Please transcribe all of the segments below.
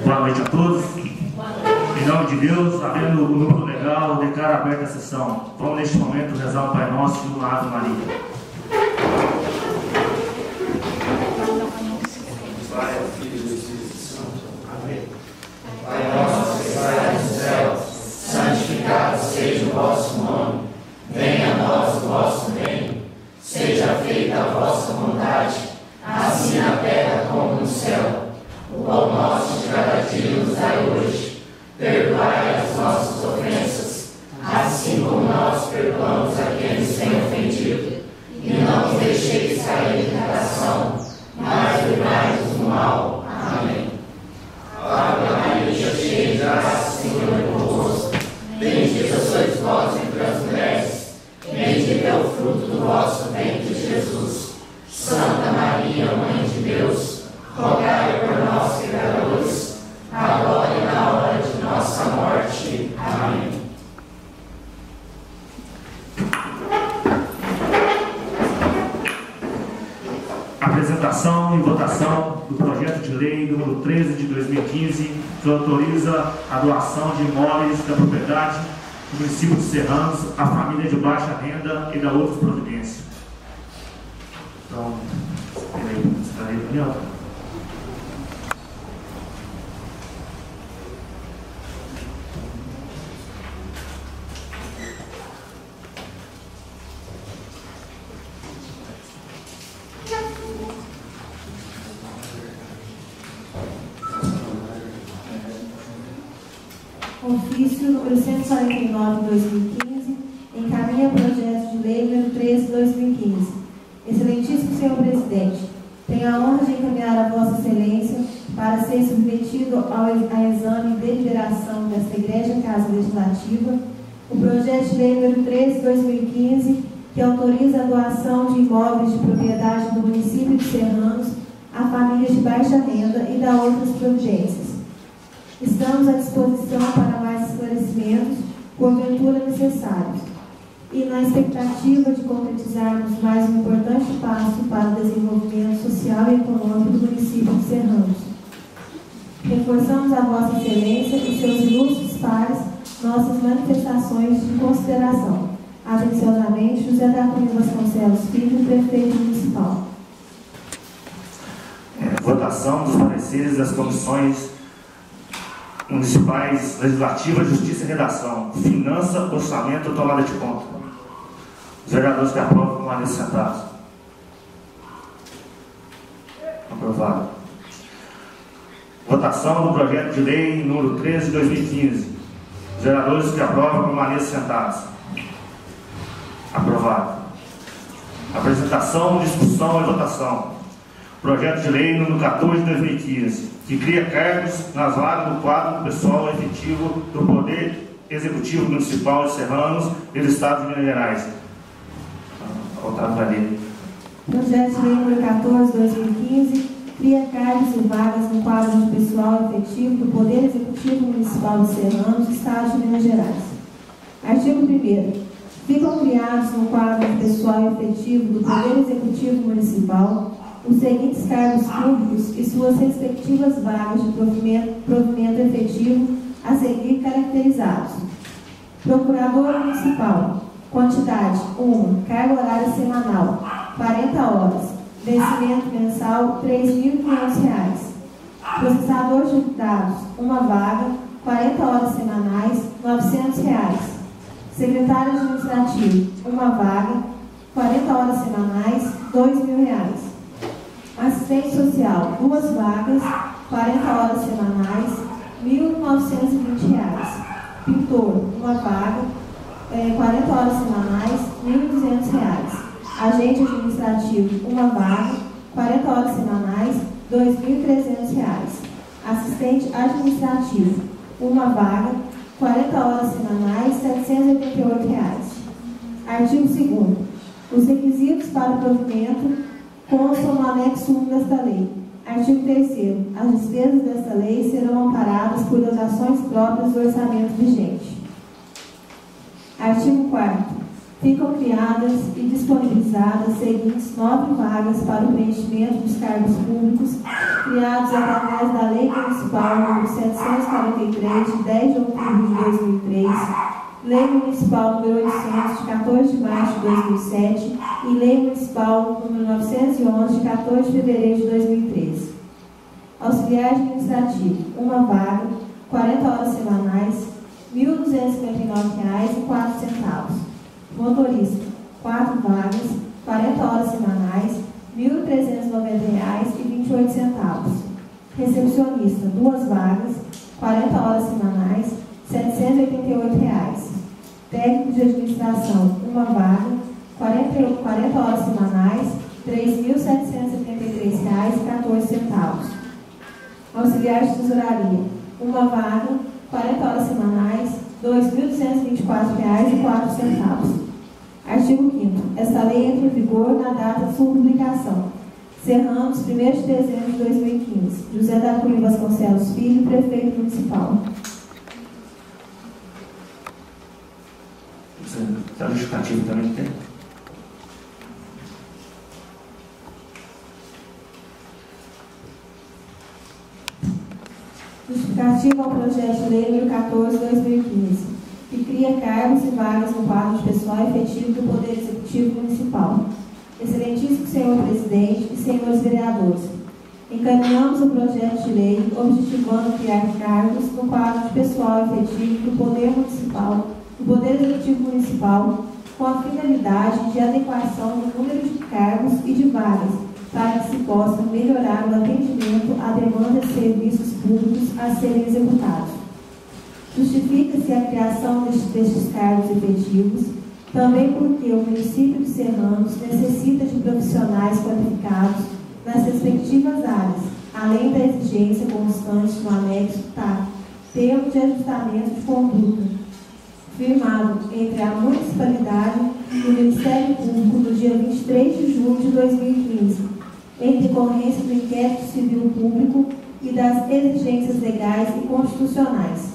Boa noite a todos. Em nome de Deus, havendo o número legal, declaro aberta a sessão. Vamos neste momento rezar o Pai Nosso e uma Ave Maria. Pai, Filho e Espírito Santo. Amém. Pai nosso que estais no céu, santificado seja o vosso nome. Venha a nós o vosso reino. Seja feita a vossa vontade, assim na terra como no céu. O pão nosso de cada dia nos dai hoje. Perdoai as nossas ofensas, assim como nós perdoamos a quem nos tem ofendido. E não nos deixeis cair em tentação, mas livrai-nos do mal. Amém. Ave Maria, cheia de graça, o Senhor é convosco. Bendita sois vós entre as mulheres. Bendito é o fruto do vosso ventre, Jesus. Santa Maria, Mãe de Deus, rogai por nós, pecadores, agora e na hora de nossa morte. Amém. Apresentação e votação do projeto de lei número 13 de 2015, que autoriza a doação de imóveis da propriedade do município de Serranos à família de baixa renda e da outras providências. Então, está aí, Daniel? Ofício número 149 de 2015, encaminha projeto de lei número 13 de 2015. Excelentíssimo senhor presidente, tenho a honra de encaminhar a vossa excelência para ser submetido a exame e deliberação desta Igreja Casa Legislativa o projeto de lei número 13 de 2015, que autoriza a doação de imóveis de propriedade do município de Serranos a famílias de baixa renda e da outras providências. Estamos à disposição para mais esclarecimentos, porventura necessários, e na expectativa de concretizarmos mais um importante passo para o desenvolvimento social e econômico do município de Serranos. Reforçamos a Vossa Excelência e seus ilustres pares nossas manifestações de consideração. Atenciosamente, José da Cunha Vasconcelos Filho, prefeito municipal. Votação dos pareceres das comissões municipais, legislativa, justiça e redação, finança, orçamento e tomada de conta. Os vereadores que aprovam, permaneçam sentados. Aprovado. Votação do projeto de lei número 13 de 2015. Os vereadores que aprovam, permaneçam sentados. Aprovado. Apresentação, discussão e votação. Projeto de lei número 14 de 2015, que cria cargos nas vagas do quadro pessoal efetivo do Poder Executivo Municipal de Serranos e do Estado de Minas Gerais. Otávio vai ler. Projeto de lei número 14 de 2015, cria cargos e vagas no quadro de pessoal efetivo do Poder Executivo Municipal de Serranos, Estado de Minas Gerais. Artigo 1º. Ficam criados no quadro de pessoal efetivo do Poder Executivo Municipal os seguintes cargos públicos e suas respectivas vagas de provimento efetivo a seguir caracterizados. Procurador Municipal. Quantidade: 1. Carga horária semanal, 40 horas. Vencimento mensal, R$ 3.500. Processador de dados, uma vaga, 40 horas semanais, R$ 900. Secretário administrativo, uma vaga, 40 horas semanais, R$ 2.000. Assistente social, 2 vagas, 40 horas semanais, R$ 1.920. Pintor, uma vaga, 40 horas semanais, R$ 1.200. Agente administrativo, uma vaga, 40 horas semanais, R$ 2.300. Assistente administrativo, uma vaga, 40 horas semanais, R$ 788. Artigo 2º. Os requisitos para o provimento constam no anexo 1 desta lei. Artigo 3º. As despesas desta lei serão amparadas por dotações próprias do orçamento vigente. Artigo 4º. Ficam criadas e disponibilizadas as seguintes 9 vagas para o preenchimento dos cargos públicos criados através da Lei Municipal nº 743, de 10 de outubro de 2003, Lei Municipal nº 800, de 14 de março de 2007 e Lei Municipal nº 911, de 14 de fevereiro de 2013. Auxiliar administrativo, uma vaga, 40 horas semanais, R$ 1.259,04. Motorista, 4 vagas, 40 horas semanais, R$ 1.390,28. Recepcionista, 2 vagas, 40 horas semanais, R$ 788,00. Técnico de administração, 1 vaga, 40 horas semanais, R$ 3.773,14. Auxiliar de tesouraria, 1 vaga, 40 horas semanais, R$ 2.224,04. Artigo 5º. Esta lei entra em vigor na data de sua publicação. Serranos, 1º de dezembro de 2015. José da Cunha Vasconcelos Filho, Prefeito Municipal. Está justificativo também tem? Justificativa ao projeto de lei nº 14/2015, que cria cargos e vagas no quadro de pessoal efetivo do Poder Executivo Municipal. Excelentíssimo senhor presidente e senhores vereadores, encaminhamos o projeto de lei objetivando criar cargos no quadro de pessoal efetivo do Poder Municipal, do Poder Executivo Municipal, com a finalidade de adequação do número de cargos e de vagas, para que se possa melhorar o atendimento à demanda de serviços públicos a serem executados. Justifica-se a criação destes cargos efetivos, também porque o município de Serranos necessita de profissionais qualificados nas respectivas áreas, além da exigência constante no anexo termo de ajustamento de conduta, firmado entre a municipalidade e o Ministério Público no dia 23 de julho de 2015, em decorrência do inquérito civil público e das exigências legais e constitucionais.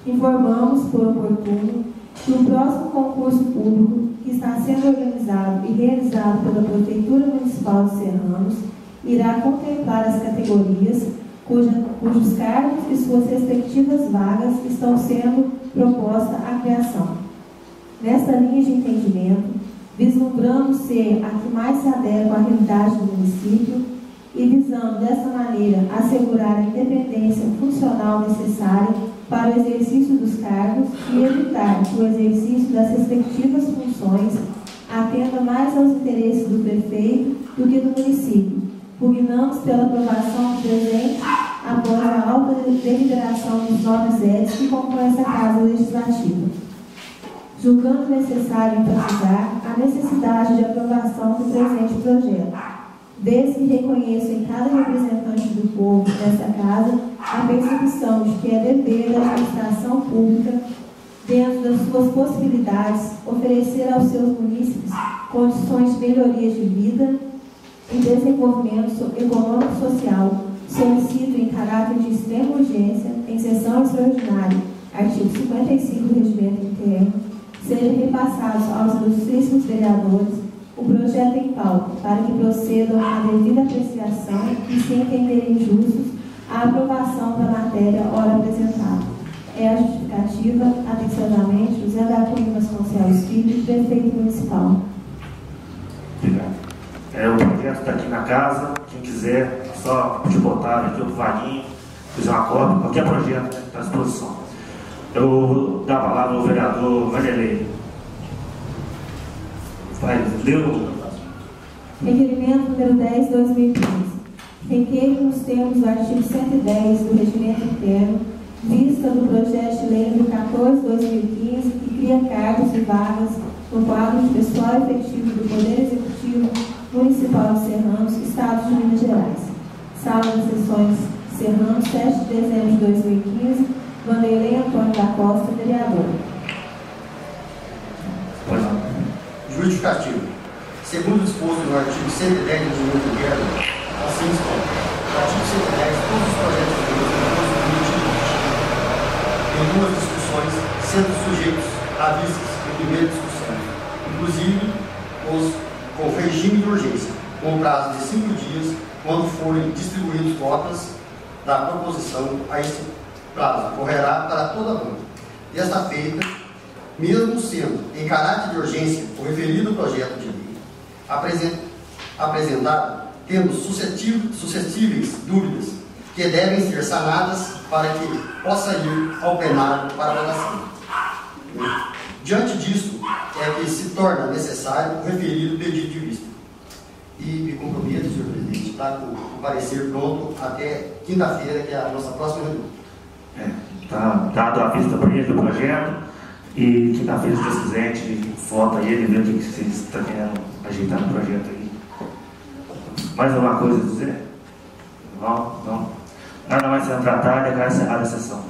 Informamos, por oportuno, que o próximo concurso público, que está sendo organizado e realizado pela Prefeitura Municipal de Serranos, irá contemplar as categorias cujos cargos e suas respectivas vagas estão sendo proposta a criação. Nesta linha de entendimento, vislumbrando ser a que mais se adequa à realidade do município e visando, dessa maneira, assegurar a independência funcional necessária para o exercício dos cargos e evitar que o exercício das respectivas funções atenda mais aos interesses do prefeito do que do município, pugnamos pela aprovação do presente após a alta deliberação dos nobres entes que compõem essa Casa Legislativa, julgando necessário enfatizar a necessidade de aprovação do presente projeto, vez que reconheço em cada representante do povo desta Casa a percepção de que é dever da administração pública, dentro das suas possibilidades, oferecer aos seus munícipes condições de melhoria de vida e desenvolvimento econômico e social. Solicito, em caráter de extrema urgência, em sessão extraordinária, artigo 55 do Regimento Interno, sejam repassados aos ilustríssimos vereadores o projeto em pauta, para que procedam à devida apreciação e, se entenderem justos, a aprovação da matéria ora apresentada. É a justificativa, atenciosamente, José da Cunha Vasconcelos Filho, Prefeito Municipal. Obrigado. O projeto está aqui na casa, quem quiser, só te botar aqui o vaguinho, fizer uma cópia, qualquer projeto está à disposição. Eu vou dar a palavra ao vereador Vanderlei. Vai, leu. Requerimento número 10/2015. Requeiro, nos termos do artigo 110 do Regimento Interno, vista do projeto de lei número 14/2015, que cria cargos e vagas no quadro de pessoal efetivo do Poder Executivo Municipal de Serranos, Estado de Minas Gerais. Sala das Sessões Serranos, 7 de dezembro de 2015, Vanderlei Antônio da Costa, vereador. Justificativo. Segundo o disposto no artigo 110 do Regimento Interno, assim está. No artigo 110, todos os projetos de lei têm duas discussões, sendo sujeitos a vistas em primeira discussão, inclusive com regime de urgência, com prazo de 5 dias, quando forem distribuídas cotas da proposição a esse prazo, correrá para toda a banca. Desta feita, mesmo sendo em caráter de urgência o referido projeto de lei apresentado, temos suscetíveis dúvidas que devem ser sanadas para que possa ir ao plenário para votação. Diante disso, é que se torna necessário o referido pedido de vista. E me comprometo, senhor presidente, está com o parecer pronto até quinta-feira, que é a nossa próxima reunião. Está dado a vista para ele do projeto e quinta-feira, se Deus quiser, a gente volta ele e vê o que vocês estão querendo ajeitar no projeto aí. Mais alguma coisa a dizer? Não? Nada mais sendo tratado, declaro encerrada a sessão.